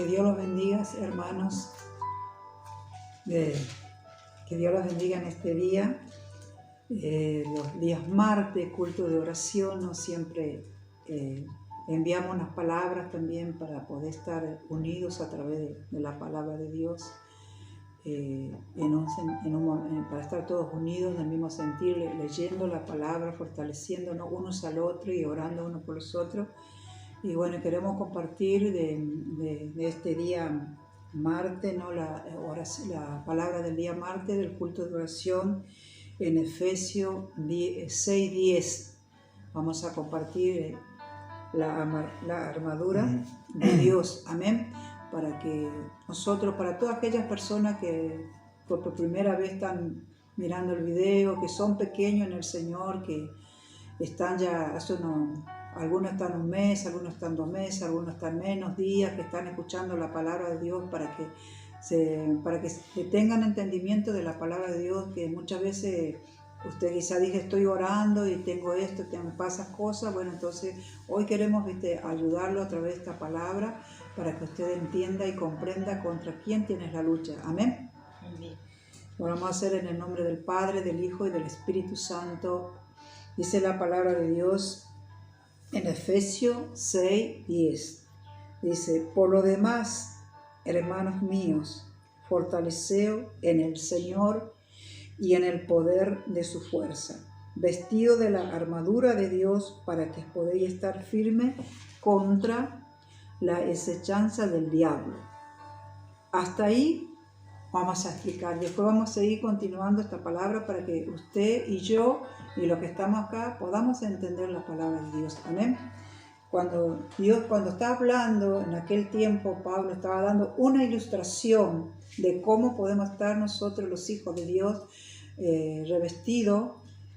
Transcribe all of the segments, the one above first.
Que Dios los bendiga, hermanos. Que Dios los bendiga en este día. Los días martes, culto de oración, ¿no? Siempre enviamos unas palabras también para poder estar unidos a través de la palabra de Dios. Para estar todos unidos en el mismo sentir, leyendo la palabra, fortaleciéndonos unos al otro y orando unos por los otros. Y bueno, queremos compartir de este día martes, ¿no? La palabra del día martes del culto de oración en Efesios 6:10. Vamos a compartir la armadura de Dios, amén, para que nosotros, para todas aquellas personas que por primera vez están mirando el video, que son pequeños en el Señor, que están ya algunos están un mes, algunos están 2 meses, algunos están menos días, que están escuchando la palabra de Dios para que tengan entendimiento de la palabra de Dios, que muchas veces usted quizá dice, estoy orando y tengo esto, me pasan cosas. Bueno, entonces hoy queremos ayudarlo a través de esta palabra para que usted entienda y comprenda contra quién tienes la lucha. Amén. Amén. Lo vamos a hacer en el nombre del Padre, del Hijo y del Espíritu Santo. Dice la palabra de Dios en Efesios 6:10. Dice, por lo demás, hermanos míos, fortaleceos en el Señor y en el poder de su fuerza, vestido de la armadura de Dios para que podáis estar firmes contra la acechanza del diablo. Hasta ahí vamos a explicar. Después vamos a seguir continuando esta palabra para que usted y yo y los que estamos acá podamos entender la palabra de Dios. Amén. Cuando está hablando en aquel tiempo, Pablo estaba dando una ilustración de cómo podemos estar nosotros, los hijos de Dios, revestidos,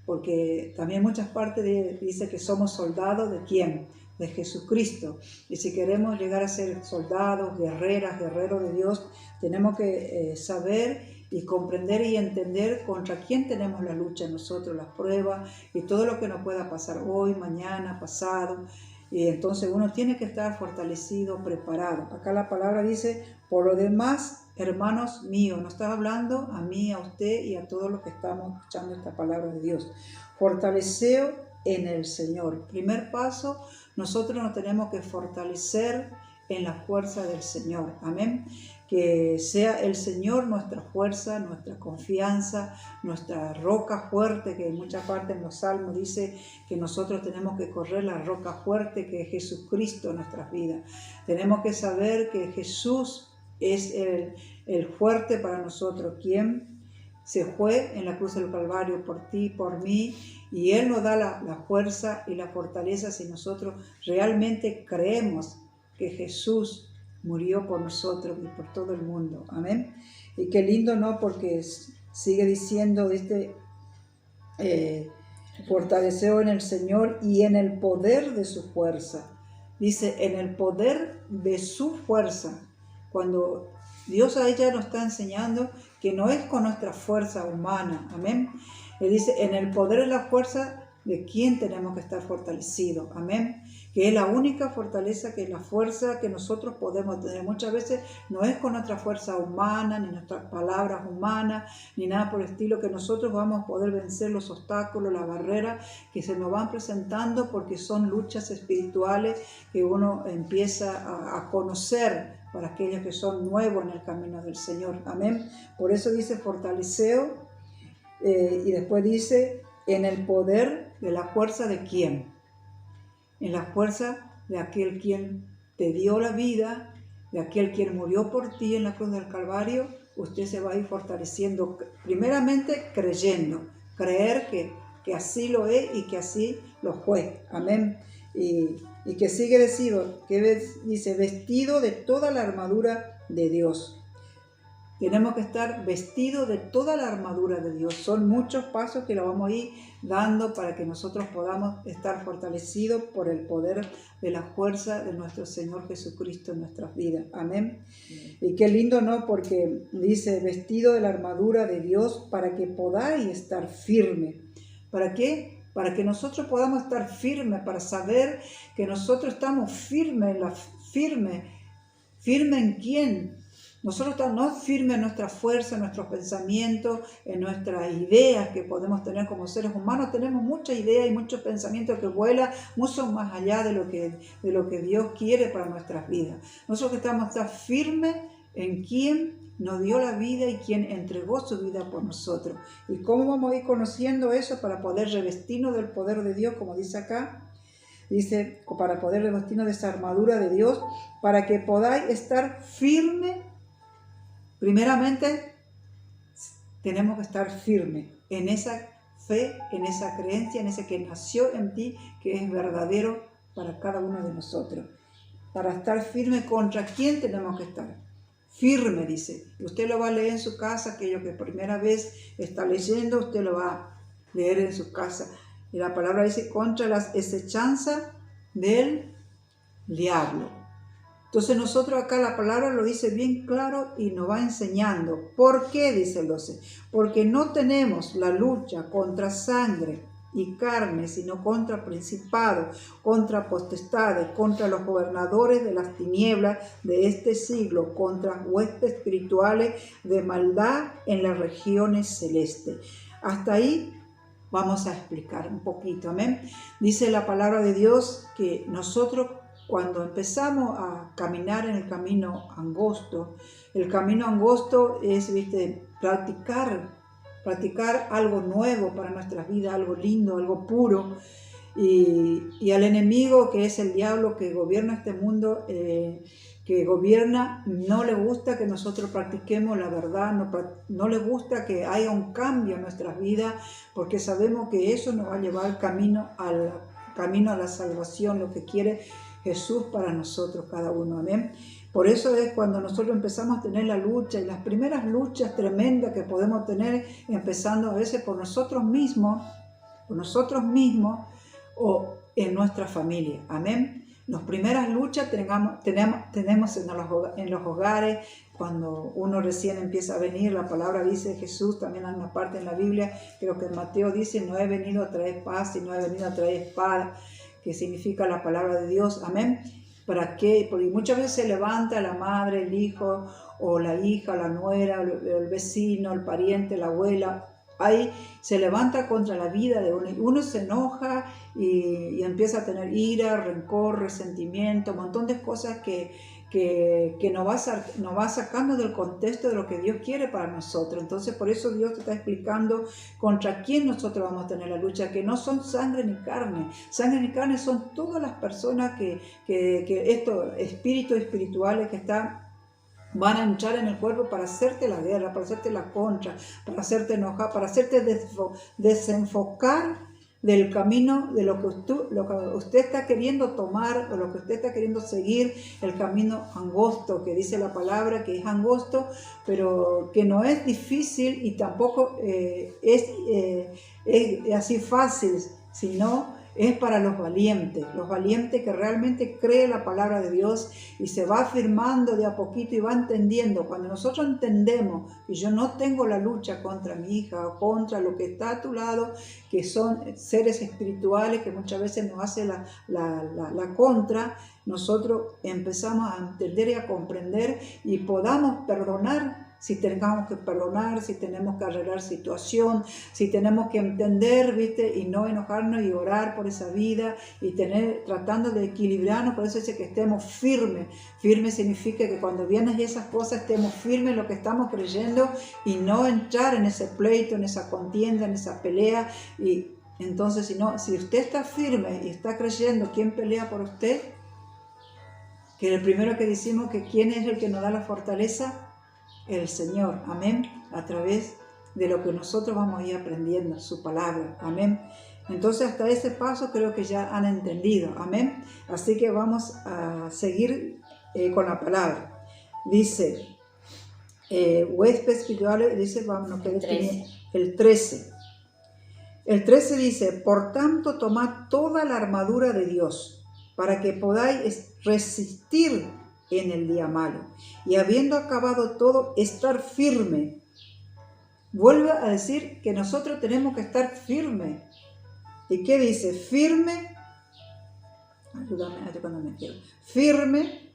porque también en muchas partes dice que somos soldados ¿de quién? De Jesucristo. Y si queremos llegar a ser soldados, guerreros de Dios, tenemos que saber y comprender y entender contra quién tenemos la lucha nosotros, las pruebas y todo lo que nos pueda pasar hoy, mañana, pasado. Y entonces uno tiene que estar fortalecido, preparado. Acá la palabra dice, por lo demás, hermanos míos, nos está hablando a mí, a usted y a todos los que estamos escuchando esta palabra de Dios. Fortaleceos en el Señor. Primer paso, nosotros nos tenemos que fortalecer en la fuerza del Señor. Amén. Que sea el Señor nuestra fuerza, nuestra confianza, nuestra roca fuerte, que en muchas partes en los salmos dice que nosotros tenemos que correr la roca fuerte que es Jesucristo en nuestras vidas. Tenemos que saber que Jesús es el fuerte para nosotros, quien se fue en la cruz del Calvario por ti, por mí, y Él nos da la fuerza y la fortaleza si nosotros realmente creemos que Jesús murió por nosotros y por todo el mundo. Amén. Y qué lindo, ¿no? Porque sigue diciendo, fortaleceos en el Señor y en el poder de su fuerza. Dice, en el poder de su fuerza. Cuando Dios a ella nos está enseñando que no es con nuestra fuerza humana. Amén. Él dice, en el poder de la fuerza de quién tenemos que estar fortalecidos. Amén. Que es la única fortaleza, que es la fuerza que nosotros podemos tener. Muchas veces no es con nuestra fuerza humana, ni nuestras palabras humanas, ni nada por el estilo, que nosotros vamos a poder vencer los obstáculos, las barreras que se nos van presentando, porque son luchas espirituales que uno empieza a conocer para aquellos que son nuevos en el camino del Señor. Amén. Por eso dice fortaleceos, y después dice en el poder de la fuerza de quién. En la fuerza de aquel quien te dio la vida, de aquel quien murió por ti en la cruz del Calvario. Usted se va a ir fortaleciendo, primeramente creyendo, creer que así lo es y que así lo fue. Amén. Y que sigue diciendo, que dice, vestido de toda la armadura de Dios. Tenemos que estar vestidos de toda la armadura de Dios. Son muchos pasos que lo vamos a ir dando para que nosotros podamos estar fortalecidos por el poder de la fuerza de nuestro Señor Jesucristo en nuestras vidas. Amén. Y qué lindo, ¿no? Porque dice, vestido de la armadura de Dios para que podáis estar firmes. ¿Para qué? Para que nosotros podamos estar firmes, para saber que nosotros estamos firmes ¿Firme en quién? Nosotros estamos no firmes en nuestra fuerza, en nuestros pensamientos, en nuestras ideas que podemos tener como seres humanos. Tenemos muchas ideas y muchos pensamientos que vuelan mucho más allá de lo que Dios quiere para nuestras vidas. Nosotros estamos estar firmes en quién nos dio la vida y quien entregó su vida por nosotros. ¿Y cómo vamos a ir conociendo eso para poder revestirnos del poder de Dios, como dice acá? Dice, para poder revestirnos de esa armadura de Dios, para que podáis estar firmes. Primeramente, tenemos que estar firmes en esa fe, en esa creencia, en ese que nació en ti, que es verdadero para cada uno de nosotros. Para estar firme, ¿contra quién tenemos que estar? Firme, dice. Usted lo va a leer en su casa, aquello que primera vez está leyendo, usted lo va a leer en su casa. Y la palabra dice, contra las acechanzas del diablo. Entonces nosotros acá la palabra lo dice bien claro y nos va enseñando. ¿Por qué? Dice el 12. Porque no tenemos la lucha contra sangre y carne, sino contra principados, contra potestades, contra los gobernadores de las tinieblas de este siglo, contra huestes espirituales de maldad en las regiones celestes. Hasta ahí vamos a explicar un poquito, amén. Dice la palabra de Dios que nosotros, cuando empezamos a caminar en el camino angosto es, practicar algo nuevo para nuestras vidas, algo lindo, algo puro. Y al enemigo, que es el diablo que gobierna este mundo, no le gusta que nosotros practiquemos la verdad, no le gusta que haya un cambio en nuestras vidas, porque sabemos que eso nos va a llevar camino a la salvación, lo que quiere Jesús para nosotros, cada uno, amén. Por eso es cuando nosotros empezamos a tener la lucha, y las primeras luchas tremendas que podemos tener, empezando a veces por nosotros mismos o en nuestra familia, amén. Las primeras luchas tenemos en los hogares, cuando uno recién empieza a venir. La palabra dice, Jesús también hay una parte en la Biblia, creo que en Mateo dice, no he venido a traer paz, sino he venido a traer espada, que significa la palabra de Dios, amén. ¿Para qué? Porque muchas veces se levanta la madre, el hijo, o la hija, la nuera, el vecino, el pariente, la abuela. Ahí se levanta contra la vida de uno. Uno se enoja y empieza a tener ira, rencor, resentimiento, un montón de cosas que nos va sacando del contexto de lo que Dios quiere para nosotros. Entonces, por eso Dios te está explicando contra quién nosotros vamos a tener la lucha, que no son sangre ni carne. Sangre ni carne son todas las personas que estos espíritus espirituales que van a entrar en el cuerpo para hacerte la guerra, para hacerte la contra, para hacerte enojar, para hacerte desenfocar del camino de lo que usted está queriendo tomar, o lo que usted está queriendo seguir, el camino angosto, que dice la palabra que es angosto, pero que no es difícil y tampoco es así fácil, sino es para los valientes que realmente creen la palabra de Dios y se va afirmando de a poquito y va entendiendo. Cuando nosotros entendemos que yo no tengo la lucha contra mi hija o contra lo que está a tu lado, que son seres espirituales que muchas veces nos hacen la contra, nosotros empezamos a entender y a comprender y podamos perdonar. Si tengamos que perdonar, si tenemos que arreglar situación, si tenemos que entender, y no enojarnos y orar por esa vida y tratando de equilibrarnos. Por eso dice que estemos firmes. Firme significa que cuando vienen esas cosas estemos firmes en lo que estamos creyendo y no entrar en ese pleito, en esa contienda, en esa pelea. Y entonces, si usted está firme y está creyendo, ¿quién pelea por usted? Que el primero que decimos que quién es el que nos da la fortaleza, el Señor, amén, a través de lo que nosotros vamos a ir aprendiendo, su palabra, amén. Entonces hasta ese paso creo que ya han entendido, amén. Así que vamos a seguir con la palabra. Dice, huésped espiritual, dice, vamos, el 13. El 13 dice, por tanto tomad toda la armadura de Dios, para que podáis resistir en el día malo, y habiendo acabado todo, estar firme. Vuelve a decir que nosotros tenemos que estar firme. ¿Y qué dice? Firme. Ayúdame cuando me quiero. Firme.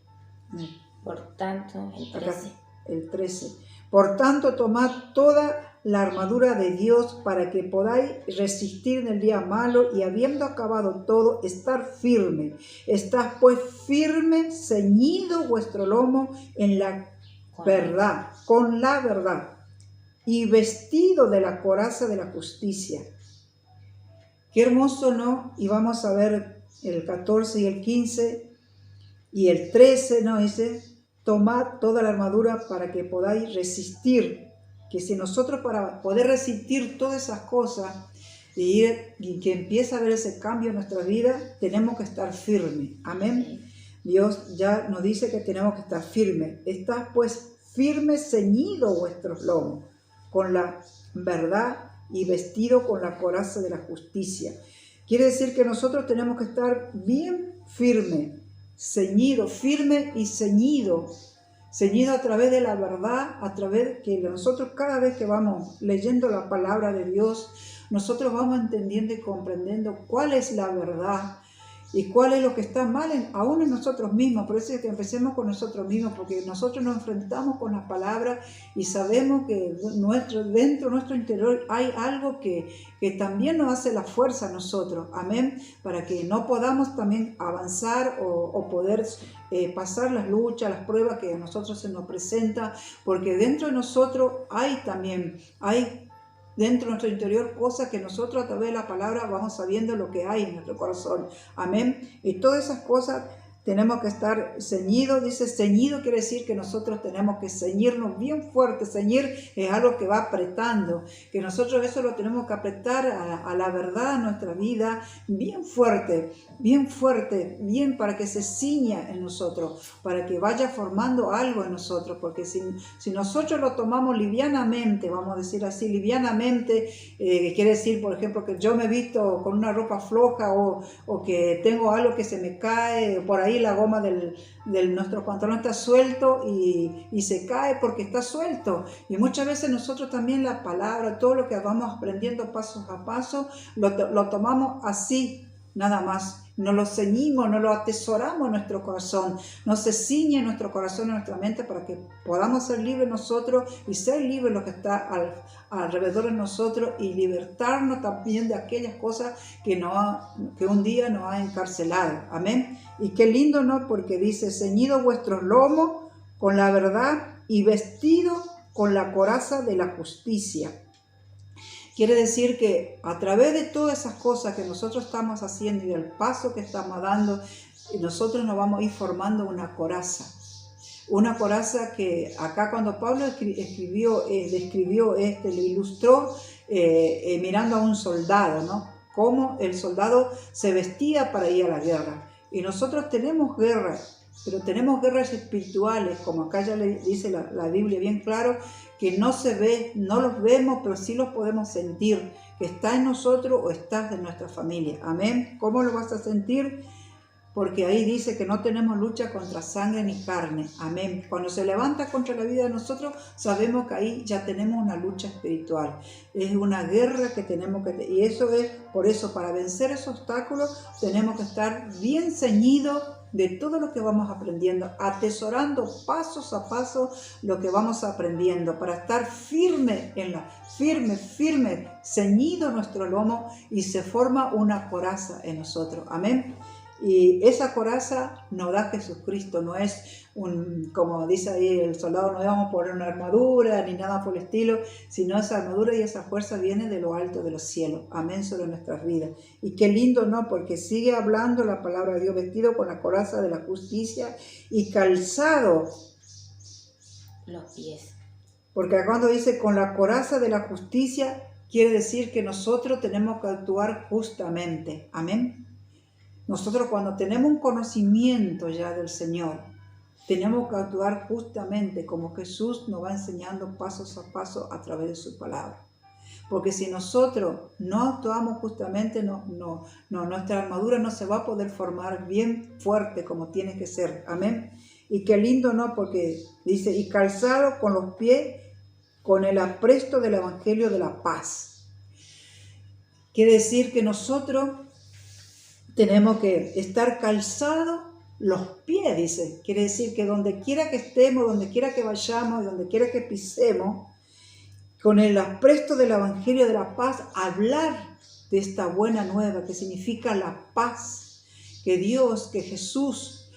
Por tanto, el 13. Acá, el 13. Por tanto, tomad toda la armadura de Dios para que podáis resistir en el día malo y habiendo acabado todo, estar firme. Estad pues firme, ceñido vuestro lomo en la verdad, con la verdad, y vestido de la coraza de la justicia. Qué hermoso, ¿no? Y vamos a ver el 14 y el 15 y el 13, ¿no? Dice, tomad toda la armadura para que podáis resistir. Que si nosotros para poder resistir todas esas cosas y que empiece a haber ese cambio en nuestra vida, tenemos que estar firmes. Amén. Dios ya nos dice que tenemos que estar firmes. Estad pues firmes, ceñido vuestros lomos con la verdad y vestido con la coraza de la justicia. Quiere decir que nosotros tenemos que estar bien firmes, ceñido, firme y ceñido a través de la verdad, a través que nosotros cada vez que vamos leyendo la palabra de Dios, nosotros vamos entendiendo y comprendiendo cuál es la verdad y cuál es lo que está mal aún en nosotros mismos. Por eso es que empecemos con nosotros mismos, porque nosotros nos enfrentamos con las palabras y sabemos que dentro de nuestro interior hay algo que también nos hace la fuerza a nosotros, amén, para que no podamos también avanzar o poder pasar las luchas, las pruebas que a nosotros se nos presenta, porque dentro de nosotros hay dentro de nuestro interior cosas que nosotros a través de la palabra vamos sabiendo lo que hay en nuestro corazón. Amén. Y todas esas cosas tenemos que estar ceñidos. Dice ceñido quiere decir que nosotros tenemos que ceñirnos bien fuerte. Ceñir es algo que va apretando, que nosotros eso lo tenemos que apretar a la verdad en nuestra vida bien fuerte, bien para que se ciña en nosotros, para que vaya formando algo en nosotros, porque si nosotros lo tomamos livianamente, vamos a decir así, livianamente, quiere decir, por ejemplo, que yo me he visto con una ropa floja o que tengo algo que se me cae, por ahí la goma del nuestro pantalón está suelto y se cae porque está suelto. Y muchas veces nosotros también la palabra, todo lo que vamos aprendiendo paso a paso, lo tomamos así, nada más. Nos lo ceñimos, nos lo atesoramos en nuestro corazón, nos se ciñe en nuestro corazón, en nuestra mente, para que podamos ser libres nosotros y ser libres lo que está alrededor de nosotros y libertarnos también de aquellas cosas que un día nos ha encarcelado. Amén. Y qué lindo, ¿no? Porque dice, ceñido vuestros lomos con la verdad y vestido con la coraza de la justicia. Quiere decir que a través de todas esas cosas que nosotros estamos haciendo y del paso que estamos dando, nosotros nos vamos a ir formando una coraza. Una coraza que acá cuando Pablo describió lo ilustró mirando a un soldado, ¿no? Cómo el soldado se vestía para ir a la guerra. Y nosotros tenemos guerras, pero tenemos guerras espirituales, como acá ya le dice la Biblia bien claro, que no se ve, no los vemos, pero sí los podemos sentir, que está en nosotros o está en nuestra familia. Amén. ¿Cómo lo vas a sentir? Porque ahí dice que no tenemos lucha contra sangre ni carne. Amén. Cuando se levanta contra la vida de nosotros, sabemos que ahí ya tenemos una lucha espiritual. Es una guerra que tenemos que... Y eso es, por eso, para vencer esos obstáculos, tenemos que estar bien ceñidos de todo lo que vamos aprendiendo, atesorando pasos a paso lo que vamos aprendiendo, para estar firme, ceñido nuestro lomo, y se forma una coraza en nosotros. Amén. Y esa coraza nos da Jesucristo, no es como dice ahí el soldado, no vamos a poner una armadura ni nada por el estilo, sino esa armadura y esa fuerza viene de lo alto de los cielos. Amén, sobre nuestras vidas. Y qué lindo, ¿no? Porque sigue hablando la palabra de Dios, vestido con la coraza de la justicia y calzado los pies. Porque cuando dice con la coraza de la justicia, quiere decir que nosotros tenemos que actuar justamente. Amén. Nosotros cuando tenemos un conocimiento ya del Señor, tenemos que actuar justamente como Jesús nos va enseñando pasos a paso a través de su palabra. Porque si nosotros no actuamos justamente, nuestra armadura no se va a poder formar bien fuerte como tiene que ser. Amén. Y qué lindo, ¿no? Porque dice, y calzado con los pies con el apresto del Evangelio de la paz. Quiere decir que nosotros tenemos que estar calzados los pies, dice. Quiere decir que donde quiera que estemos, donde quiera que vayamos, donde quiera que pisemos, con el apresto del Evangelio de la paz, hablar de esta buena nueva, que significa la paz, que Dios, que Jesús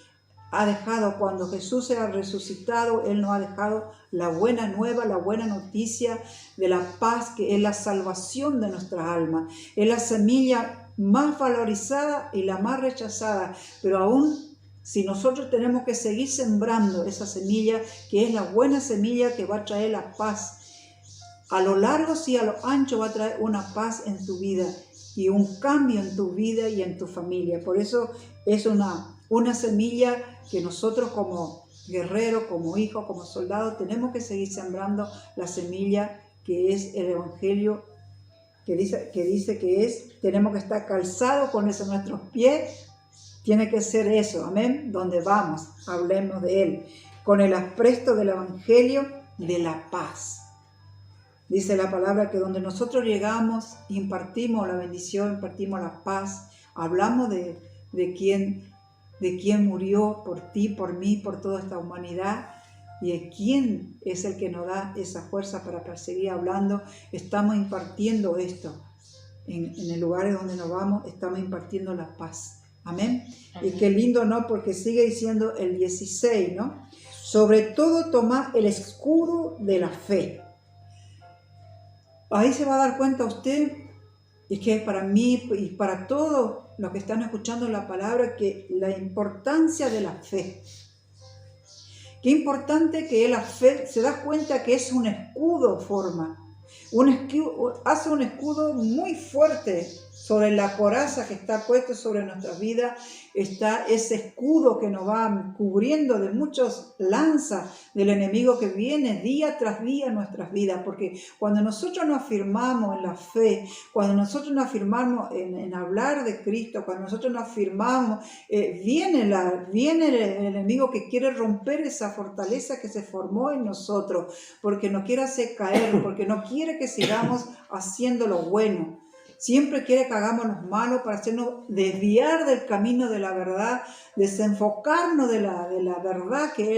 ha dejado. Cuando Jesús se ha resucitado, Él nos ha dejado la buena nueva, la buena noticia de la paz, que es la salvación de nuestra alma. Es la semilla más valorizada y la más rechazada, pero aún si nosotros tenemos que seguir sembrando esa semilla, que es la buena semilla que va a traer la paz, a lo largo y a lo ancho va a traer una paz en tu vida y un cambio en tu vida y en tu familia. Por eso es una semilla que nosotros como guerreros, como hijos, como soldados, tenemos que seguir sembrando la semilla que es el Evangelio, que dice que es, tenemos que estar calzados con eso en nuestros pies. Tiene que ser eso, amén, donde vamos, hablemos de Él, con el apresto del Evangelio de la paz. Dice la palabra que donde nosotros llegamos, impartimos la bendición, impartimos la paz, hablamos de quién murió por ti, por mí, por toda esta humanidad, y de quién es el que nos da esa fuerza para seguir hablando. Estamos impartiendo esto en el lugar donde nos vamos, estamos impartiendo la paz. Amén. Amén. Y qué lindo, ¿no? Porque sigue diciendo el 16, ¿no? Sobre todo toma el escudo de la fe. Ahí se va a dar cuenta usted, y es que para mí y para todos los que están escuchando la palabra, que la importancia de la fe. Qué importante que la fe, se da cuenta que es un escudo, hace un escudo muy fuerte sobre la coraza que está puesta sobre nuestras vidas. Está ese escudo que nos va cubriendo de muchas lanzas del enemigo que viene día tras día en nuestras vidas. Porque cuando nosotros nos afirmamos en la fe, cuando nosotros nos afirmamos en hablar de Cristo, cuando nosotros nos afirmamos, viene el enemigo que quiere romper esa fortaleza que se formó en nosotros, porque nos quiere hacer caer, porque no quiere que sigamos haciendo lo bueno. Siempre quiere que hagamos lo malo para hacernos desviar del camino de la verdad, desenfocarnos de la verdad que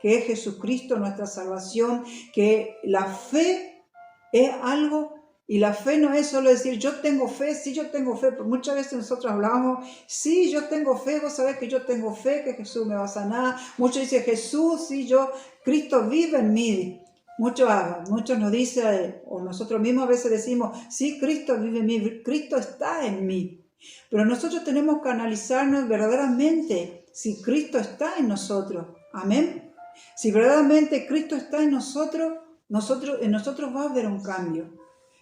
es Jesucristo, nuestra salvación, que la fe es algo, y la fe no es solo decir yo tengo fe, sí yo tengo fe, porque muchas veces nosotros hablamos, sí yo tengo fe, vos sabés que yo tengo fe, que Jesús me va a sanar. Muchos dicen Jesús, sí Cristo vive en mí. Muchos nos dicen, o nosotros mismos a veces decimos, sí, Cristo vive en mí, Cristo está en mí. Pero nosotros tenemos que analizarnos verdaderamente si Cristo está en nosotros. Amén. Si verdaderamente Cristo está en nosotros va a haber un cambio.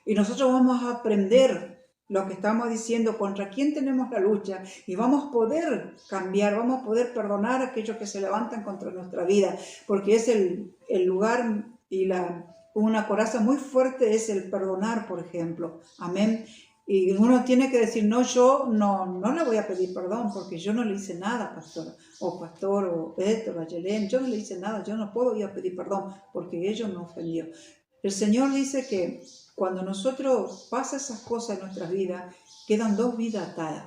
Y nosotros vamos a aprender lo que estamos diciendo, contra quién tenemos la lucha, y vamos a poder cambiar, vamos a poder perdonar a aquellos que se levantan contra nuestra vida, porque es el lugar y una coraza muy fuerte es el perdonar, por ejemplo. Amén. Y uno tiene que decir, no, yo no le voy a pedir perdón porque yo no le hice nada, pastor o Héctor, o Yelén, yo no le hice nada, yo no puedo ir a pedir perdón porque ellos me ofendió. El Señor dice que cuando nosotros pasa esas cosas en nuestras vidas, quedan dos vidas atadas.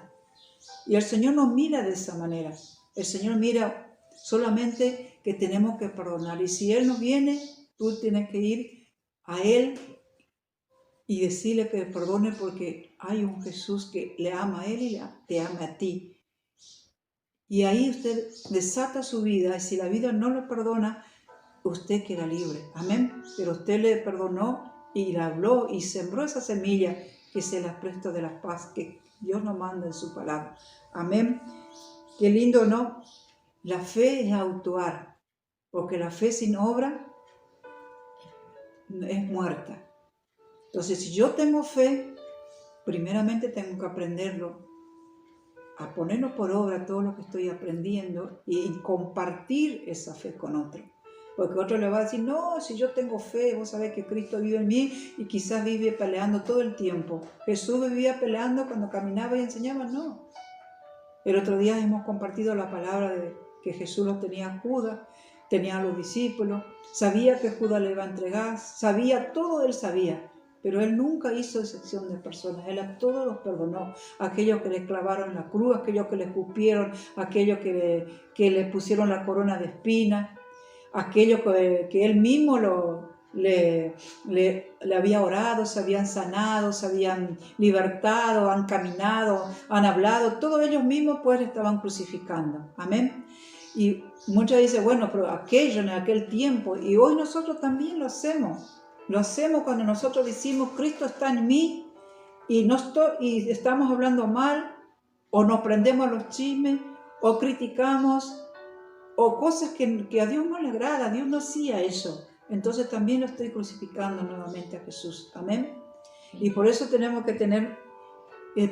Y el Señor no mira de esa manera. El Señor mira solamente que tenemos que perdonar. Y si Él nos viene, tú tienes que ir a Él y decirle que perdone, porque hay un Jesús que le ama a Él y te ama a ti. Y ahí usted desata su vida, y si la vida no lo perdona, usted queda libre. Amén. Pero usted le perdonó y le habló y sembró esa semilla que se la presta de la paz que Dios nos manda en su palabra. Amén. Qué lindo, ¿no? La fe es actuar, porque la fe sin obra es muerta. Entonces, si yo tengo fe, primeramente tengo que aprenderlo, a ponerlo por obra todo lo que estoy aprendiendo y compartir esa fe con otro. Porque otro le va a decir, no, si yo tengo fe, vos sabés que Cristo vive en mí, y quizás vive peleando todo el tiempo. Jesús vivía peleando cuando caminaba y enseñaba, no. El otro día hemos compartido la palabra de que Jesús lo tenía a Judas, tenía a los discípulos, sabía que Judas le iba a entregar, sabía, todo él sabía, pero Él nunca hizo excepción de personas. Él a todos los perdonó. Aquellos que le clavaron la cruz, aquellos que le escupieron, aquellos que le pusieron la corona de espinas, aquellos que Él mismo le había orado, se habían sanado, se habían libertado, han caminado, han hablado. Todos ellos mismos pues estaban crucificando. Amén. Y muchos dicen, bueno, pero aquello en aquel tiempo, y hoy nosotros también lo hacemos. Lo hacemos cuando nosotros decimos, Cristo está en mí, y estamos hablando mal, o nos prendemos a los chismes, o criticamos, o cosas que a Dios no le agrada, a Dios no hacía eso. Entonces también lo estoy crucificando nuevamente a Jesús. Amén. Y por eso tenemos que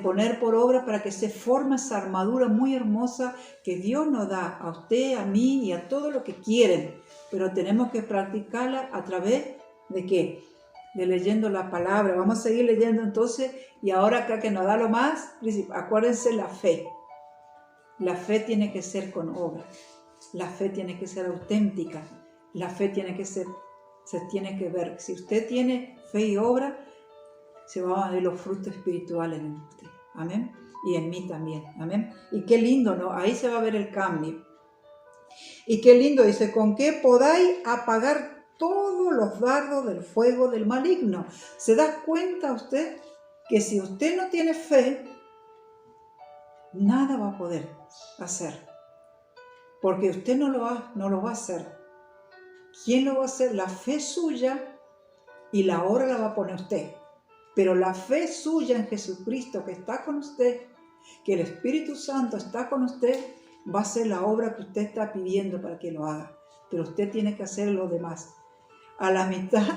poner por obra para que se forme esa armadura muy hermosa que Dios nos da a usted, a mí y a todos los que quieren. Pero tenemos que practicarla a través de ¿qué? De leyendo la palabra. Vamos a seguir leyendo entonces. Y ahora acá que nos da lo más, acuérdense la fe. La fe tiene que ser con obra. La fe tiene que ser auténtica. La fe tiene que se tiene que ver. Si usted tiene fe y obra, se van a ver los frutos espirituales en usted. Amén. Y en mí también. Amén. Y qué lindo, ¿no? Ahí se va a ver el cambio. Y qué lindo, dice, con qué podáis apagar todos los dardos del fuego del maligno. ¿Se da cuenta usted que si usted no tiene fe, nada va a poder hacer? Porque usted no lo va a hacer. ¿Quién lo va a hacer? La fe suya, y la obra la va a poner usted. Pero la fe suya en Jesucristo que está con usted, que el Espíritu Santo está con usted, va a ser la obra que usted está pidiendo para que lo haga. Pero usted tiene que hacer lo demás. A la mitad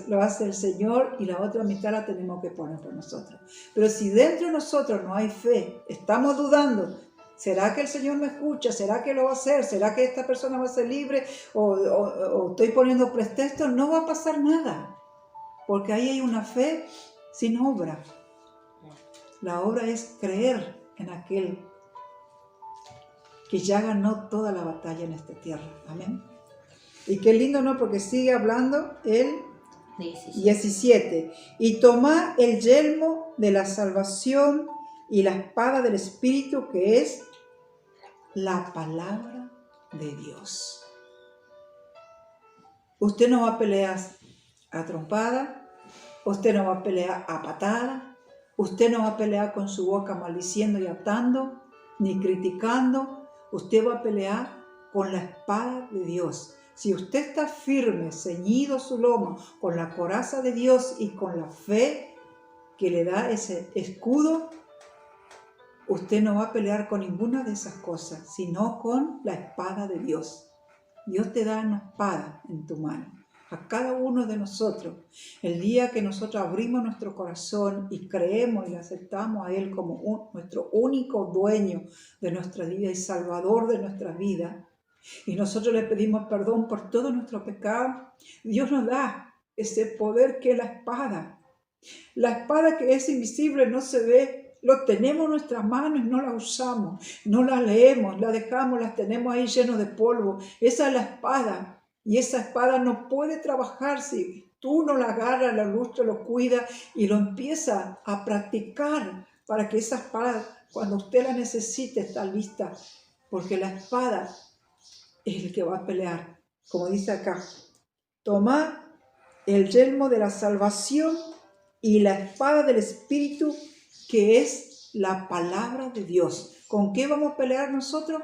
lo hace el Señor y la otra mitad la tenemos que poner por nosotros. Pero si dentro de nosotros no hay fe, estamos dudando, ¿será que el Señor me escucha? ¿Será que lo va a hacer? ¿Será que esta persona va a ser libre? ¿O estoy poniendo pretextos? No va a pasar nada. Porque ahí hay una fe sin obra. La obra es creer en aquel que ya ganó toda la batalla en esta tierra. Amén. Y qué lindo, ¿no? Porque sigue hablando el 17. Y tomad el yelmo de la salvación y la espada del Espíritu, que es la palabra de Dios. Usted no va a pelear a trompada, usted no va a pelear a patada, usted no va a pelear con su boca maldiciendo y atando, ni criticando. Usted va a pelear con la espada de Dios. Si usted está firme, ceñido su lomo con la coraza de Dios y con la fe que le da ese escudo, usted no va a pelear con ninguna de esas cosas, sino con la espada de Dios. Dios te da una espada en tu mano. A cada uno de nosotros, el día que nosotros abrimos nuestro corazón y creemos y le aceptamos a Él como nuestro único dueño de nuestra vida y salvador de nuestra vida, y nosotros le pedimos perdón por todo nuestro pecado, Dios nos da ese poder que es la espada. La espada que es invisible, no se ve, lo tenemos en nuestras manos y no la usamos, no la leemos, la dejamos, la tenemos ahí lleno de polvo. Esa es la espada. Y esa espada no puede trabajar si tú no la agarras, la lustra, lo cuida y lo empieza a practicar para que esa espada, cuando usted la necesite, está lista. Porque la espada es el que va a pelear. Como dice acá, tomad el yelmo de la salvación y la espada del Espíritu, que es la palabra de Dios. ¿Con qué vamos a pelear nosotros?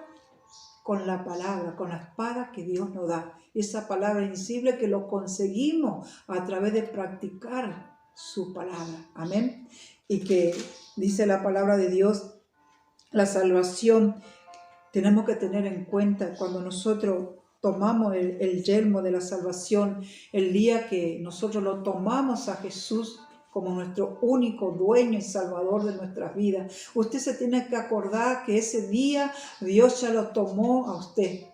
Con la palabra, con la espada que Dios nos da. Esa palabra invisible que lo conseguimos a través de practicar su palabra. Amén. Y que dice la palabra de Dios, la salvación, tenemos que tener en cuenta cuando nosotros tomamos el yelmo de la salvación, el día que nosotros lo tomamos a Jesús como nuestro único dueño y salvador de nuestras vidas. Usted se tiene que acordar que ese día Dios ya lo tomó a usted.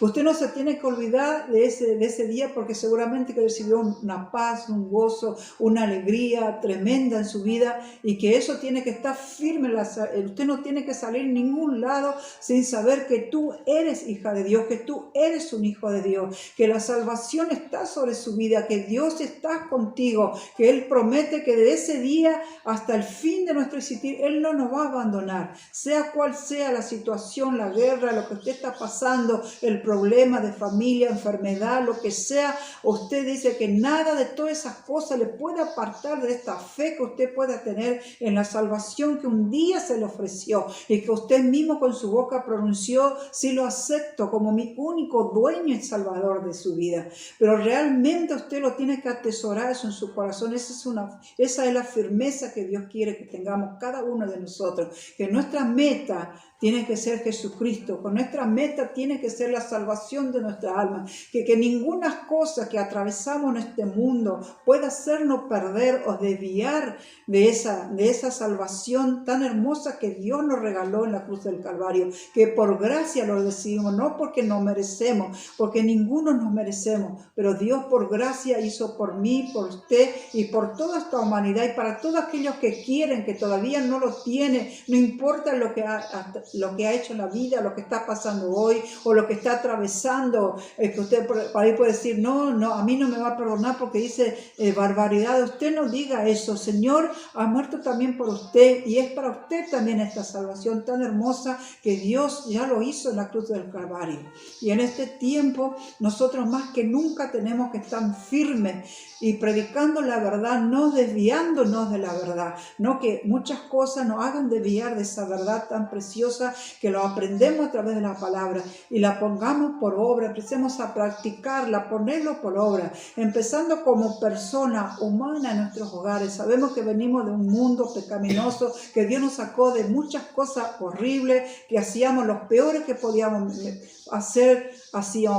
Usted no se tiene que olvidar de ese día, porque seguramente que recibió una paz, un gozo, una alegría tremenda en su vida, y que eso tiene que estar firme. Usted no tiene que salir en ningún lado sin saber que tú eres hija de Dios, que tú eres un hijo de Dios, que la salvación está sobre su vida, que Dios está contigo, que Él promete que de ese día hasta el fin de nuestro existir, Él no nos va a abandonar. Sea cual sea la situación, la guerra, lo que usted está pasando, el problema de familia, enfermedad, lo que sea, usted dice que nada de todas esas cosas le puede apartar de esta fe que usted pueda tener en la salvación que un día se le ofreció y que usted mismo con su boca pronunció: sí, lo acepto como mi único dueño y salvador de su vida. Pero realmente usted lo tiene que atesorar eso en su corazón. Esa es la firmeza que Dios quiere que tengamos cada uno de nosotros, que nuestra meta tiene que ser Jesucristo, con nuestra meta tiene que ser la salvación de nuestra alma, que ninguna cosa que atravesamos en este mundo pueda hacernos perder o desviar de esa salvación tan hermosa que Dios nos regaló en la cruz del Calvario, que por gracia lo recibimos, no porque nos merecemos, porque ninguno nos merecemos, pero Dios por gracia hizo por mí, por usted y por toda esta humanidad, y para todos aquellos que quieren, que todavía no lo tienen, no importa lo que ha hecho en la vida, lo que está pasando hoy o lo que está atravesando, que usted por ahí puede decir: no, a mí no me va a perdonar porque dice barbaridad. Usted no diga eso. Señor ha muerto también por usted, y es para usted también esta salvación tan hermosa que Dios ya lo hizo en la cruz del Calvario. Y en este tiempo nosotros más que nunca tenemos que estar firmes y predicando la verdad, no desviándonos de la verdad, no que muchas cosas nos hagan desviar de esa verdad tan preciosa, que lo aprendemos a través de la palabra y la pongamos por obra, empecemos a practicarla, ponerlo por obra, empezando como persona humana en nuestros hogares. Sabemos que venimos de un mundo pecaminoso, que Dios nos sacó de muchas cosas horribles, que hacíamos los peores que podíamos hacer,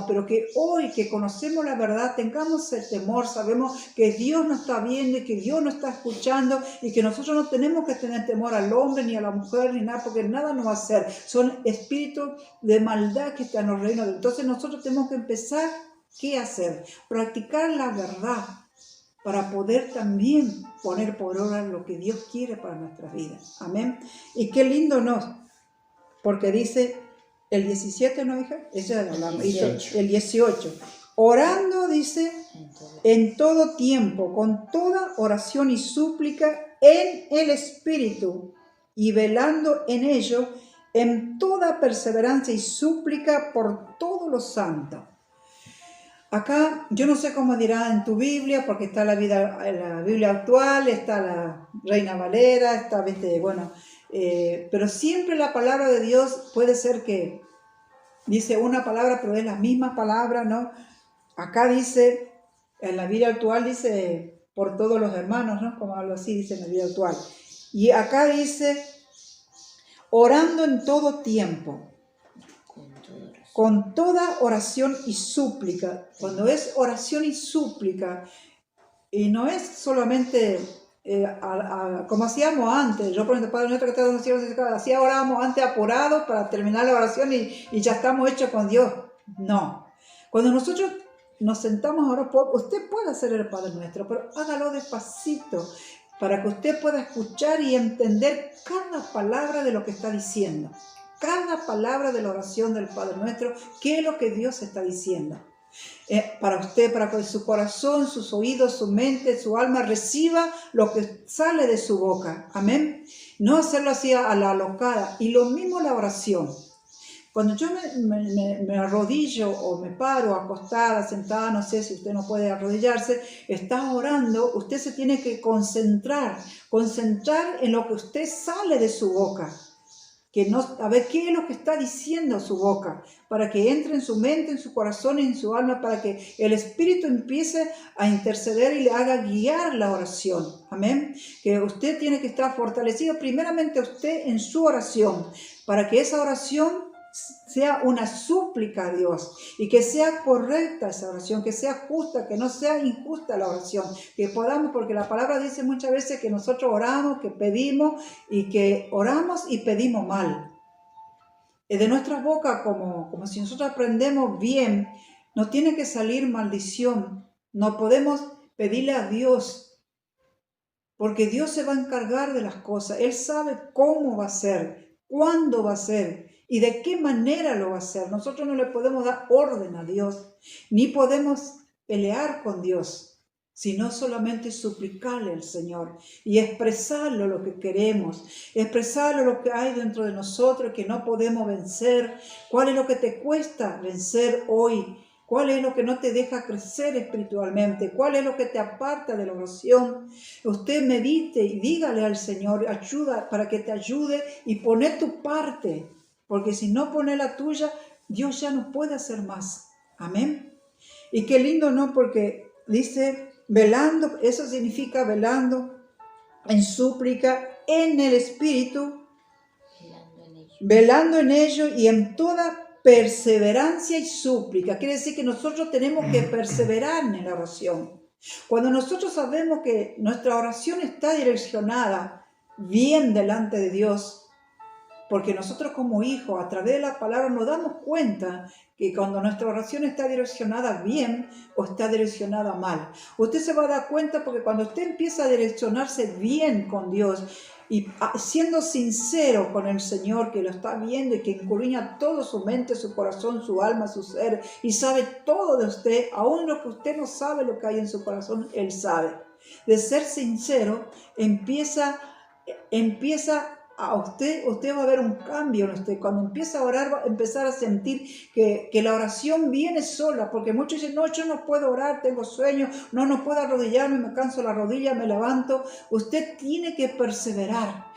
pero que hoy que conocemos la verdad tengamos el temor, sabemos que Dios nos está viendo y que Dios nos está escuchando, y que nosotros no tenemos que tener temor al hombre ni a la mujer ni nada, porque nada nos va a hacer. Son espíritus de maldad que están en los reinos. Entonces nosotros tenemos que empezar, ¿qué hacer? Practicar la verdad para poder también poner por obra lo que Dios quiere para nuestras vidas. Amén. Y qué lindo, ¿no? Porque dice el 17, ¿no, hija? Eso hablamos. 18. El 18. Orando, dice, en todo tiempo, con toda oración y súplica en el Espíritu, y velando en ello, en toda perseverancia y súplica por todos los santos. Acá, yo no sé cómo dirá en tu Biblia, porque está la Biblia actual, está la Reina Valera, está, pero siempre la palabra de Dios puede ser que dice una palabra, pero es la misma palabra, ¿no? Acá dice, en la Biblia actual dice, por todos los hermanos, ¿no? Como algo así dice en la Biblia actual. Y acá dice, orando en todo tiempo, con toda oración y súplica. Cuando es oración y súplica, y no es solamente como hacíamos antes. Yo, por ejemplo, Padre nuestro que estás en los cielos, así orábamos antes apurados para terminar la oración y ya estamos hechos con Dios. No. Cuando nosotros nos sentamos ahora, usted puede hacer el Padre Nuestro, pero hágalo despacito para que usted pueda escuchar y entender cada palabra de lo que está diciendo. Cada palabra de la oración del Padre Nuestro, qué es lo que Dios está diciendo. Para usted, para que su corazón, sus oídos, su mente, su alma reciba lo que sale de su boca. Amén. No hacerlo así a la alocada. Y lo mismo la oración. Cuando yo me arrodillo o me paro acostada, sentada, no sé si usted no puede arrodillarse, está orando, usted se tiene que concentrar en lo que usted sale de su boca. A ver qué es lo que está diciendo su boca, para que entre en su mente, en su corazón y en su alma, para que el Espíritu empiece a interceder y le haga guiar la oración. Amén. Que usted tiene que estar fortalecido primeramente usted en su oración, para que esa oración sea una súplica a Dios y que sea correcta esa oración, que sea justa, que no sea injusta la oración, que podamos, porque la palabra dice muchas veces que nosotros oramos, que pedimos y que oramos y pedimos mal. de nuestras bocas, como si nosotros aprendemos bien, no tiene que salir maldición. No podemos pedirle a Dios, porque Dios se va a encargar de las cosas. Él sabe cómo va a ser, cuándo va a ser y de qué manera lo va a hacer. Nosotros no le podemos dar orden a Dios, ni podemos pelear con Dios, sino solamente suplicarle al Señor y expresarle lo que queremos, expresarle lo que hay dentro de nosotros que no podemos vencer. ¿Cuál es lo que te cuesta vencer hoy? ¿Cuál es lo que no te deja crecer espiritualmente? ¿Cuál es lo que te aparta de la oración? Usted medite y dígale al Señor, ayuda para que te ayude y pone tu parte, porque si no pone la tuya, Dios ya no puede hacer más. Amén. Y qué lindo, ¿no? Porque dice velando, eso significa velando en súplica en el Espíritu, velando en ello y en toda perseverancia y súplica. Quiere decir que nosotros tenemos que perseverar en la oración. Cuando nosotros sabemos que nuestra oración está direccionada bien delante de Dios, porque nosotros como hijos, a través de la palabra, nos damos cuenta que cuando nuestra oración está direccionada bien o está direccionada mal. Usted se va a dar cuenta porque cuando usted empieza a direccionarse bien con Dios y siendo sincero con el Señor que lo está viendo y que escudriña todo su mente, su corazón, su alma, su ser y sabe todo de usted, aún lo que usted no sabe lo que hay en su corazón, Él sabe. De ser sincero, empieza a usted va a ver un cambio en usted. Cuando empieza a orar, va a empezar a sentir que la oración viene sola, porque muchos dicen, no, yo no puedo orar, tengo sueño, no puedo arrodillarme, me canso la rodilla, me levanto. Usted tiene que perseverar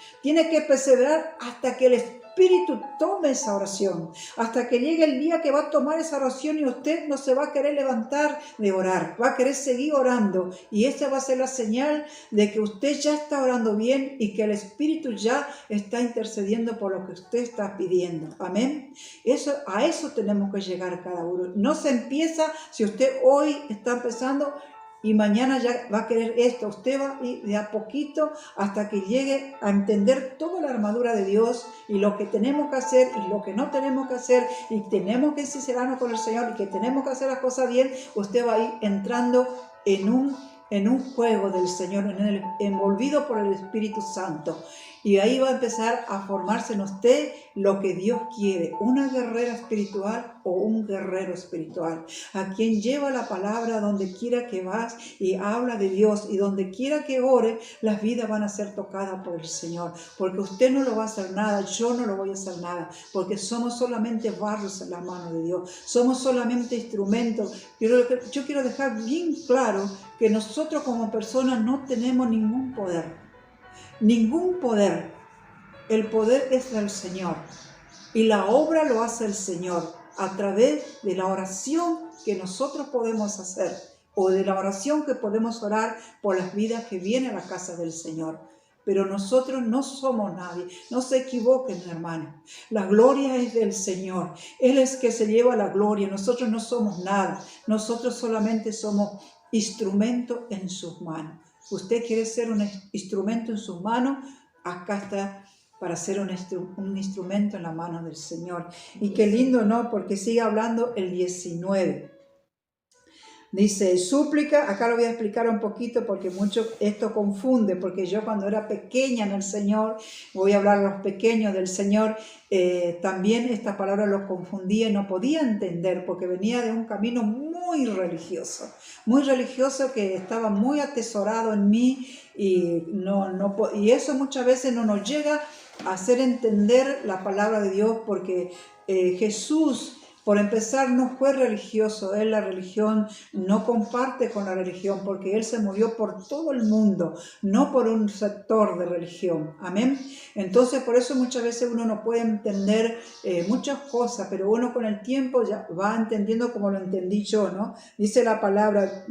hasta que el Espíritu tome esa oración, hasta que llegue el día que va a tomar esa oración y usted no se va a querer levantar de orar, va a querer seguir orando, y esa va a ser la señal de que usted ya está orando bien y que el Espíritu ya está intercediendo por lo que usted está pidiendo. Amén. A eso tenemos que llegar cada uno. No se empieza, si usted hoy está empezando y mañana ya va a querer esto, usted va a ir de a poquito hasta que llegue a entender toda la armadura de Dios y lo que tenemos que hacer y lo que no tenemos que hacer, y tenemos que sincerarnos con el Señor y que tenemos que hacer las cosas bien. Usted va a ir entrando en un juego del Señor, envolvido por el Espíritu Santo. Y ahí va a empezar a formarse en usted lo que Dios quiere, una guerrera espiritual o un guerrero espiritual, a quien lleva la palabra donde quiera que vas y habla de Dios, y donde quiera que ore, las vidas van a ser tocadas por el Señor, porque usted no lo va a hacer nada, yo no lo voy a hacer nada, porque somos solamente barros en la mano de Dios, somos solamente instrumentos. Yo quiero dejar bien claro que nosotros como personas no tenemos ningún poder. Ningún poder. El poder es del Señor y la obra lo hace el Señor a través de la oración que nosotros podemos hacer, o de la oración que podemos orar por las vidas que vienen a la casa del Señor. Pero nosotros no somos nadie. No se equivoquen, hermano. La gloria es del Señor. Él es que se lleva la gloria. Nosotros no somos nada. Nosotros solamente somos instrumentos en sus manos. Usted quiere ser un instrumento en sus manos, acá está para ser un instrumento en la mano del Señor. Y qué lindo, ¿no? Porque sigue hablando el 19. Dice, súplica, acá lo voy a explicar un poquito porque mucho esto confunde, porque yo cuando era pequeña en el Señor, voy a hablar a los pequeños del Señor, también esta palabra los confundía y no podía entender, porque venía de un camino muy religioso que estaba muy atesorado en mí, y eso muchas veces no nos llega a hacer entender la palabra de Dios, porque Jesús, por empezar, no fue religioso. Él la religión no comparte con la religión, porque Él se murió por todo el mundo, no por un sector de religión. Amén. Entonces, por eso muchas veces uno no puede entender muchas cosas, pero uno con el tiempo ya va entendiendo como lo entendí yo, ¿no? Dice la palabra,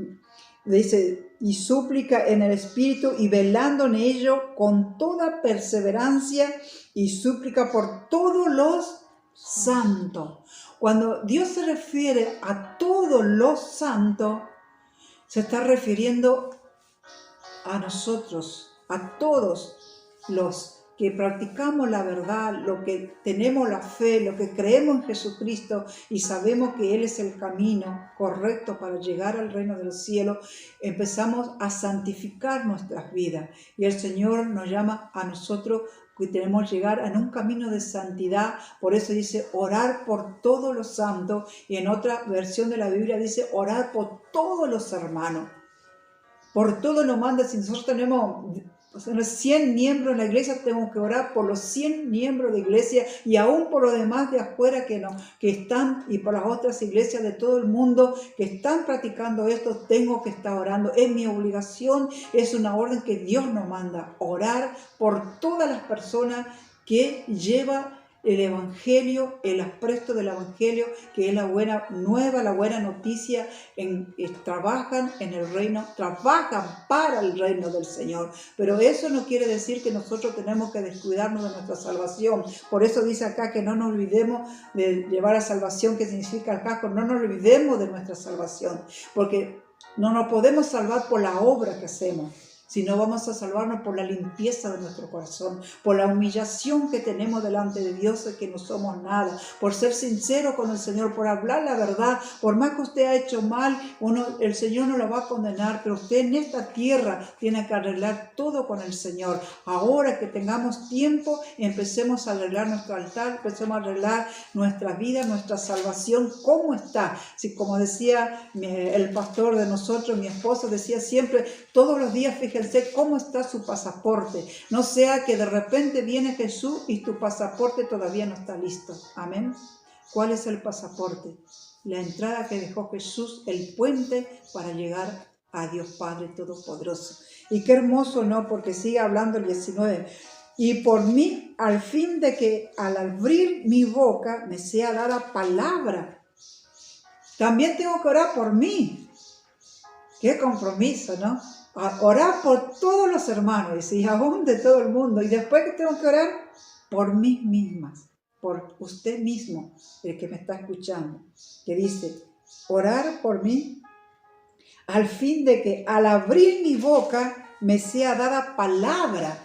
dice, y súplica en el Espíritu y velando en ello con toda perseverancia y súplica por todos los santos. Cuando Dios se refiere a todos los santos, se está refiriendo a nosotros, a todos los que practicamos la verdad, lo que tenemos la fe, lo que creemos en Jesucristo y sabemos que Él es el camino correcto para llegar al reino del cielo, empezamos a santificar nuestras vidas. Y el Señor nos llama a nosotros que tenemos que llegar en un camino de santidad. Por eso dice orar por todos los santos, y en otra versión de la Biblia dice orar por todos los hermanos. Por todo nos manda. Si nosotros tenemos 100 miembros en la iglesia, tenemos que orar por los 100 miembros de iglesia y aún por los demás de afuera que están, y por las otras iglesias de todo el mundo que están practicando esto. Tengo que estar orando. Es mi obligación, es una orden que Dios nos manda, orar por todas las personas que llevan el Evangelio, el apresto del Evangelio, que es la buena nueva, la buena noticia. Trabajan en el reino, trabajan para el reino del Señor. Pero eso no quiere decir que nosotros tenemos que descuidarnos de nuestra salvación. Por eso dice acá que no nos olvidemos de llevar a salvación, que significa el casco. No nos olvidemos de nuestra salvación, porque no nos podemos salvar por la obra que hacemos, sino vamos a salvarnos por la limpieza de nuestro corazón, por la humillación que tenemos delante de Dios, de que no somos nada, por ser sincero con el Señor, por hablar la verdad. Por más que usted ha hecho mal, el Señor no lo va a condenar, pero usted en esta tierra tiene que arreglar todo con el Señor. Ahora que tengamos tiempo, empecemos a arreglar nuestro altar, empecemos a arreglar nuestra vida, nuestra salvación. ¿Cómo está? Si, como decía el pastor de nosotros, mi esposo, decía siempre, todos los días, fíjense cómo está su pasaporte. No sea que de repente viene Jesús y tu pasaporte todavía no está listo. Amén. ¿Cuál es el pasaporte? La entrada que dejó Jesús, el puente para llegar a Dios Padre Todopoderoso. Y qué hermoso, ¿no? Porque sigue hablando el 19. Y por mí, al fin de que al abrir mi boca me sea dada palabra. También tengo que orar por mí. Qué compromiso, ¿no? Orar por todos los hermanos y aún de todo el mundo. Y después que tengo que orar por mí mismas, por usted mismo, el que me está escuchando, que dice, orar por mí, al fin de que al abrir mi boca me sea dada palabra.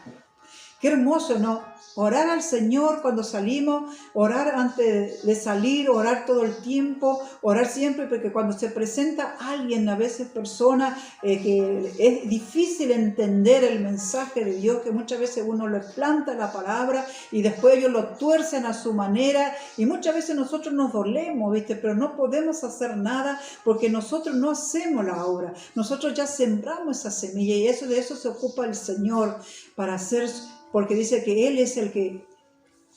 Qué hermoso, ¿no? Orar al Señor cuando salimos, orar antes de salir, orar todo el tiempo, orar siempre, porque cuando se presenta alguien, a veces personas que es difícil entender el mensaje de Dios, que muchas veces uno le planta la palabra y después ellos lo tuercen a su manera, y muchas veces nosotros nos dolemos, ¿viste? Pero no podemos hacer nada porque nosotros no hacemos la obra. Nosotros ya sembramos esa semilla y de eso se ocupa el Señor para hacer. Porque dice que Él es el que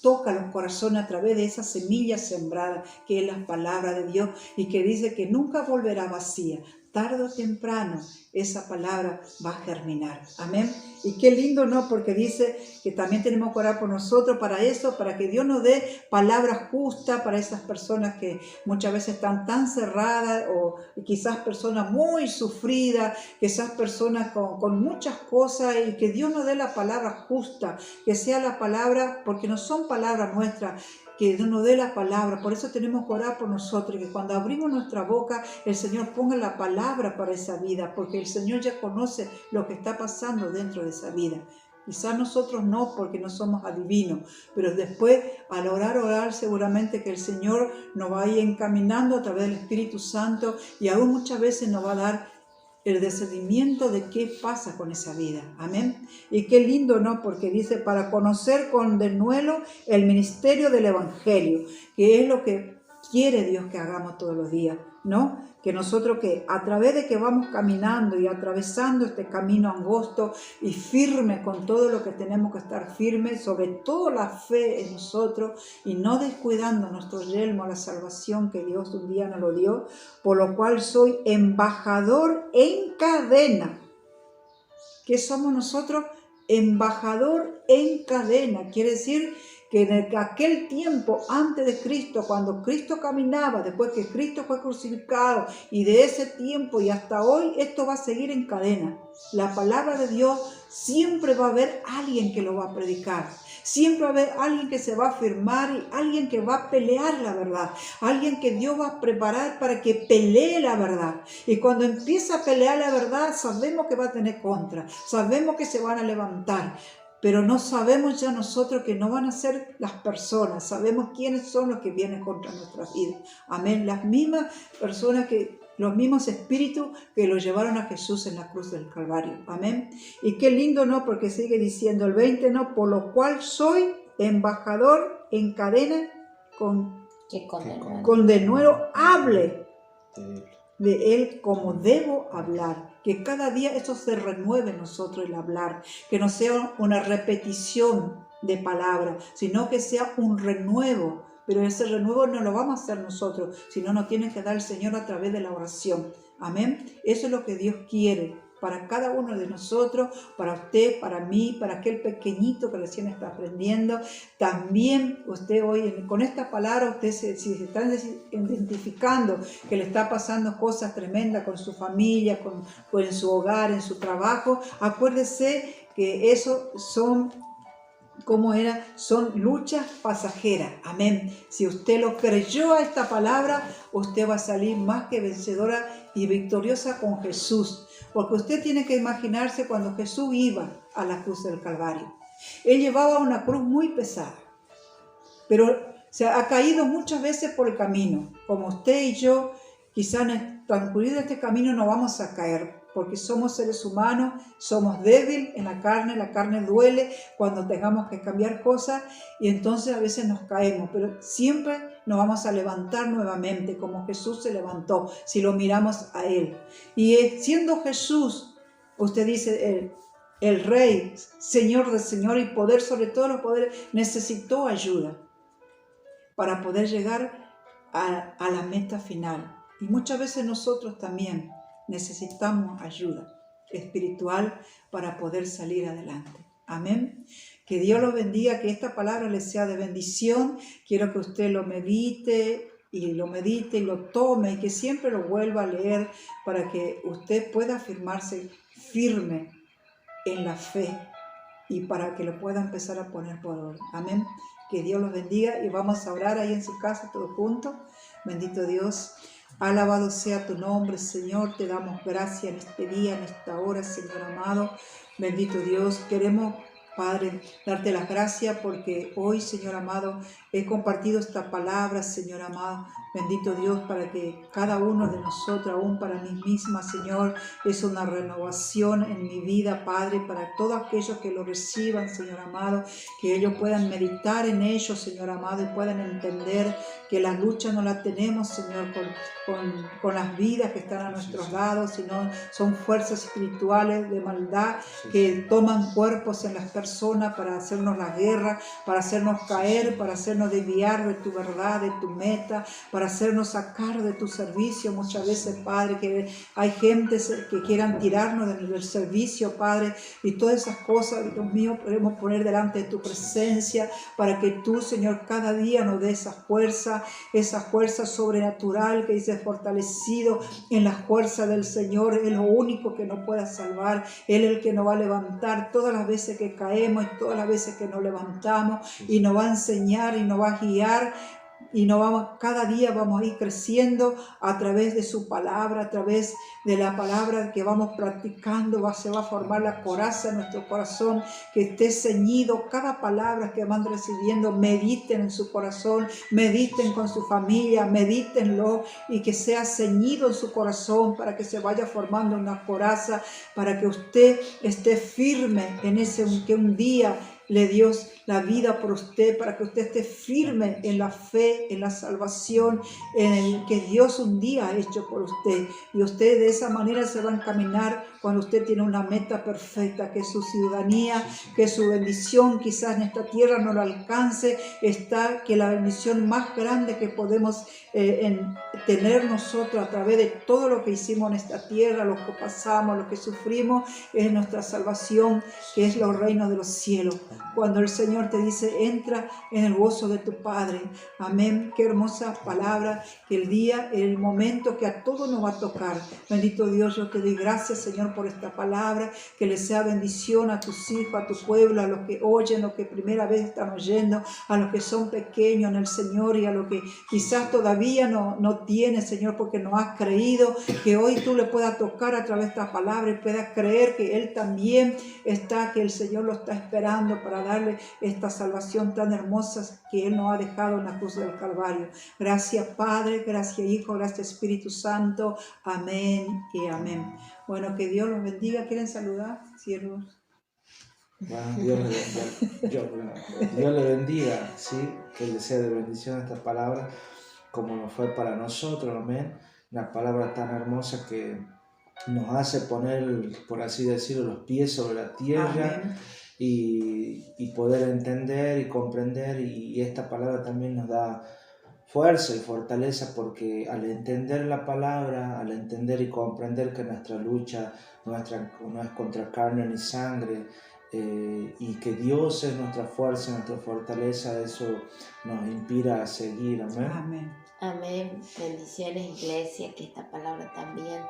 toca los corazones a través de esa semilla sembrada, que es la palabra de Dios, y que dice que nunca volverá vacía. Tarde o temprano esa palabra va a germinar. Amén. Y qué lindo, ¿no? Porque dice que también tenemos que orar por nosotros para eso, para que Dios nos dé palabras justas para esas personas que muchas veces están tan cerradas, o quizás personas muy sufridas, quizás personas con muchas cosas, y que Dios nos dé la palabra justa, que sea la palabra, porque no son palabras nuestras, que Dios nos dé la palabra. Por eso tenemos que orar por nosotros, que cuando abrimos nuestra boca, el Señor ponga la palabra para esa vida, porque el Señor ya conoce lo que está pasando dentro de esa vida. Quizás nosotros no, porque no somos adivinos, pero después al orar seguramente que el Señor nos va a ir encaminando a través del Espíritu Santo, y aún muchas veces nos va a dar el discernimiento de qué pasa con esa vida. Amén. Y qué lindo, ¿no? Porque dice, para conocer con denuedo el ministerio del Evangelio, que es lo que quiere Dios que hagamos todos los días, ¿no? Que nosotros, que a través de que vamos caminando y atravesando este camino angosto y firme, con todo lo que tenemos que estar firmes, sobre todo la fe en nosotros, y no descuidando nuestro yelmo, la salvación que Dios un día nos lo dio, por lo cual soy embajador en cadena. ¿Qué somos nosotros? Embajador en cadena. Quiere decir que en aquel tiempo antes de Cristo, cuando Cristo caminaba, después que Cristo fue crucificado, y de ese tiempo y hasta hoy, esto va a seguir en cadena. La palabra de Dios siempre va a haber alguien que lo va a predicar. Siempre va a haber alguien que se va a afirmar, y alguien que va a pelear la verdad. Alguien que Dios va a preparar para que pelee la verdad. Y cuando empieza a pelear la verdad, sabemos que va a tener contra. Sabemos que se van a levantar. pero no sabemos ya nosotros que no van a ser las personas, sabemos quiénes son los que vienen contra nuestras vidas. Amén. Las mismas personas los mismos espíritus que lo llevaron a Jesús en la cruz del Calvario. Amén. Y qué lindo, ¿no? Porque sigue diciendo el 20, ¿no? Por lo cual soy embajador en cadena con denuedo hable de él como debo hablar. Que cada día eso se renueve en nosotros, el hablar. Que no sea una repetición de palabras, sino que sea un renuevo. Pero ese renuevo no lo vamos a hacer nosotros, sino nos tiene que dar el Señor a través de la oración. Amén. Eso es lo que Dios quiere para cada uno de nosotros, para usted, para mí, para aquel pequeñito que recién está aprendiendo. También usted hoy, con esta palabra, usted si se está identificando que le está pasando cosas tremendas con su familia, en su hogar, en su trabajo, acuérdese que eso son luchas pasajeras. Amén. Si usted lo creyó a esta palabra, usted va a salir más que vencedora y victoriosa con Jesús. Porque usted tiene que imaginarse cuando Jesús iba a la cruz del Calvario. Él llevaba una cruz muy pesada, pero se ha caído muchas veces por el camino. Como usted y yo, quizás en el transcurrir de este camino no vamos a caer, porque somos seres humanos, somos débiles en la carne duele cuando tengamos que cambiar cosas y entonces a veces nos caemos, pero siempre nos vamos a levantar nuevamente como Jesús se levantó, si lo miramos a Él. Y siendo Jesús, usted dice, el Rey, Señor de Señor y poder sobre todos los poderes, necesitó ayuda para poder llegar a la meta final. Y muchas veces nosotros también necesitamos ayuda espiritual para poder salir adelante. Amén. Que Dios los bendiga, que esta palabra les sea de bendición. Quiero que usted lo medite y lo tome y que siempre lo vuelva a leer para que usted pueda afirmarse firme en la fe y para que lo pueda empezar a poner por obra. Amén. Que Dios los bendiga y vamos a orar ahí en su casa todos juntos. Bendito Dios. Alabado sea tu nombre, Señor. Te damos gracias en este día, en esta hora, Señor amado. Bendito Dios. Queremos, Padre, darte las gracias porque hoy, Señor amado, he compartido esta palabra, Señor amado. Bendito Dios, para que cada uno de nosotros, aún para mí misma, Señor, es una renovación en mi vida, Padre, para todos aquellos que lo reciban, Señor amado, que ellos puedan meditar en ellos, Señor amado, y puedan entender que la lucha no la tenemos, Señor, con las vidas que están a nuestros lados, sino son fuerzas espirituales de maldad que toman cuerpos en las personas para hacernos la guerra, para hacernos caer, para hacernos desviar de tu verdad, de tu meta, para hacernos sacar de tu servicio. Muchas veces, Padre, que hay gente que quieran tirarnos del servicio, Padre, y todas esas cosas, Dios mío, podemos poner delante de tu presencia para que tú, Señor, cada día nos dé esa fuerza sobrenatural que dice fortalecido en la fuerza del Señor. Es lo único que nos pueda salvar. Él es el que nos va a levantar todas las veces que caemos y todas las veces que nos levantamos, y nos va a enseñar y nos va a guiar. Y cada día vamos a ir creciendo a través de su palabra, a través de la palabra que vamos practicando. Se va a formar la coraza en nuestro corazón, que esté ceñido. Cada palabra que van recibiendo, mediten en su corazón, mediten con su familia, medítenlo, y que sea ceñido en su corazón para que se vaya formando una coraza, para que usted esté firme en que un día le dio la vida por usted, para que usted esté firme en la fe, en la salvación, en el que Dios un día ha hecho por usted. Y usted de esa manera se va a encaminar cuando usted tiene una meta perfecta, que es su ciudadanía, que su bendición quizás en esta tierra no lo alcance, está que la bendición más grande que podemos tener nosotros a través de todo lo que hicimos en esta tierra, lo que pasamos, lo que sufrimos, es nuestra salvación, que es los reinos de los cielos. cuando el Señor te dice, entra en el gozo de tu Padre. Amén. Qué hermosa palabra, que el día, el momento que a todos nos va a tocar. Bendito Dios, yo te doy gracias, Señor, por esta palabra, que le sea bendición a tus hijos, a tu pueblo, a los que oyen, a los que primera vez están oyendo, a los que son pequeños en el Señor y a los que quizás todavía no tienen, Señor, porque no has creído, que hoy tú le puedas tocar a través de esta palabra y puedas creer que Él también está, que el Señor lo está esperando para darle esta salvación tan hermosa que Él nos ha dejado en la cruz del Calvario. Gracias Padre, gracias Hijo, gracias Espíritu Santo. Amén y amén. Bueno, que Dios los bendiga. ¿Quieren saludar, siervos? Bueno, Dios le bendiga, ¿sí? Que le sea de bendición esta palabra, como lo fue para nosotros, amén. Una palabra tan hermosa que nos hace poner, por así decirlo, los pies sobre la tierra y poder entender y comprender, y esta palabra también nos da fuerza y fortaleza, porque al entender la palabra, al entender y comprender que nuestra lucha no es contra carne ni sangre, y que Dios es nuestra fuerza, nuestra fortaleza, eso nos inspira a seguir. Amén. Amén. Amén. Bendiciones, iglesia, que esta palabra también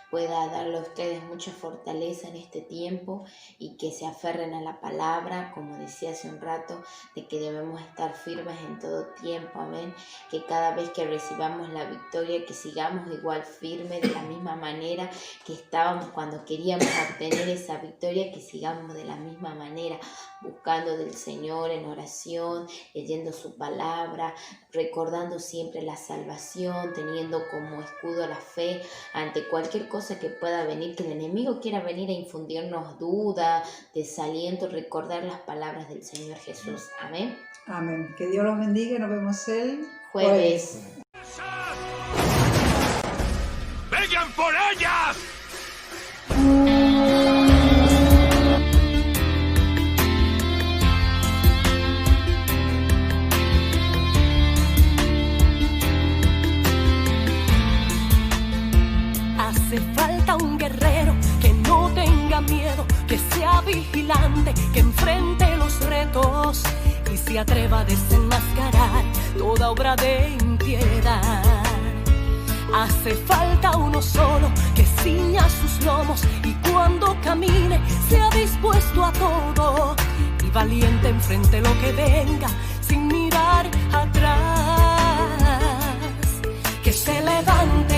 pueda darle a ustedes mucha fortaleza en este tiempo y que se aferren a la palabra, como decía hace un rato, de que debemos estar firmes en todo tiempo. Amén. Que cada vez que recibamos la victoria, que sigamos igual firmes, de la misma manera que estábamos cuando queríamos obtener esa victoria, que sigamos de la misma manera, buscando del Señor en oración, leyendo su palabra, recordando siempre la salvación, teniendo como escudo la fe ante cualquier cosa que pueda venir, que el enemigo quiera venir a infundirnos duda, desaliento, recordar las palabras del Señor Jesús. Amén. Amén. Que Dios los bendiga y nos vemos el Jueves. ¡Vengan por ellas! Hace falta un guerrero que no tenga miedo, que sea vigilante, que enfrente los retos y se atreva a desenmascarar toda obra de impiedad. Hace falta uno solo que ciña sus lomos y cuando camine sea dispuesto a todo y valiente enfrente lo que venga sin mirar atrás. Que se levante